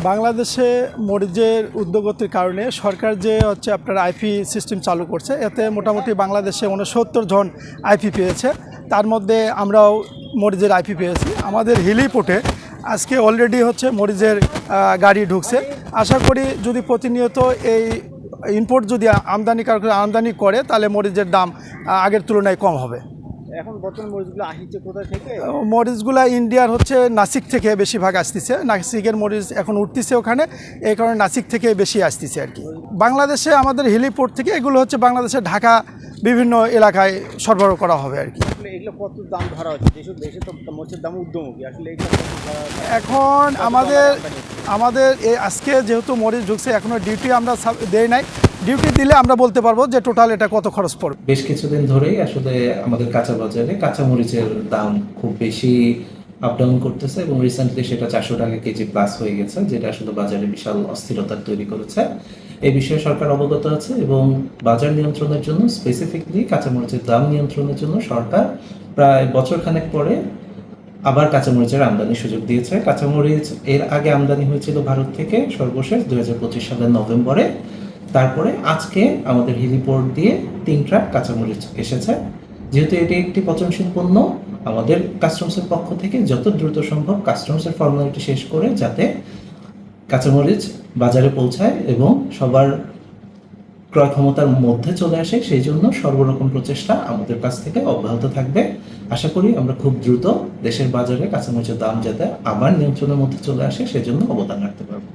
বাংলাদেশে মরিচের উদ্যোগতির কারণে সরকার যে হচ্ছে আপনার আইপি সিস্টেম চালু করছে, এতে মোটামুটি বাংলাদেশে 69 জন আইপি পেয়েছে। তার মধ্যে আমরাও মরিচের আইপি পেয়েছি। আমাদের হিলিপোর্টে আজকে অলরেডি হচ্ছে মরিচের গাড়ি ঢুকছে। আশা করি যদি প্রতিনিয়ত এই ইম্পোর্ট যদি আমদানি করে তাহলে মরিচের দাম আগের তুলনায় কম হবে। এখন বর্তমান মরিচগুলো আসছে কোথায় থেকে? মরিচগুলো ইন্ডিয়ার হচ্ছে নাসিক থেকে বেশিরভাগ আসতেছে। নাসিকের মরিচ এখন উঠতেছে ওখানে, এই কারণে নাসিক থেকে বেশি আসতেছে আর কি। বাংলাদেশে আমাদের হেলিপোর্ট থেকে এগুলো হচ্ছে বাংলাদেশে ঢাকা বিভিন্ন এলাকায় সরবরাহ করা হবে আর কি। এগুলো কত দাম ধরা হচ্ছে? যেসব দেশে তো মরিচের দাম ঊর্ধ্বমুখী, আসলে এখন আমাদের এই আজকে যেহেতু মরিচ ঢুকছে, এখনও ডিউটি আমরা দেই নাই। ডিউটি দিলে আমরা বলতে পারবো যে টোটাল এটা কত খরচ পড়বে। বেশ কিছুদিন ধরেই আসলে আমাদের কাঁচা বাজারে কাঁচামরিচের দাম খুব বেশি আপ ডাউন করতেছে এবং রিসেন্টলি সেটা 400 টাকা কেজি প্লাস হয়ে গেছে, যেটা আসলে বাজারে বিশাল অস্থিরতা তৈরি করেছে। এই বিষয়ে সরকার অবগত আছে এবং বাজার নিয়ন্ত্রণের জন্য, স্পেসিফিকলি কাঁচামরিচের দাম নিয়ন্ত্রণের জন্য সরকার প্রায় বছরখানেক পরে আবার কাঁচামরিচের আমদানি সুযোগ দিয়েছে। কাঁচামরিচ এর আগে আমদানি হয়েছিল ভারত থেকে সর্বশেষ 2025 সালের নভেম্বরে। তারপরে আজকে আমাদের হেলিপোর্ট দিয়ে 3 ট্রাক কাঁচামরিচ এসেছে। যেহেতু এটি একটি পচনশীল পণ্য, আমাদের কাস্টমসের পক্ষ থেকে যত দ্রুত সম্ভব কাস্টমসের ফর্মালিটি শেষ করে যাতে কাঁচামরিচ বাজারে পৌঁছায় এবং সবার ক্রয় ক্ষমতার মধ্যে চলে আসে, সেই জন্য সর্বরকম প্রচেষ্টা আমাদের কাছ থেকে অব্যাহত থাকবে। আশা করি আমরা খুব দ্রুত দেশের বাজারে কাঁচামরিচের দাম যাতে আবার নিয়ন্ত্রণের মধ্যে চলে আসে সেজন্য অবদান রাখতে পারবো।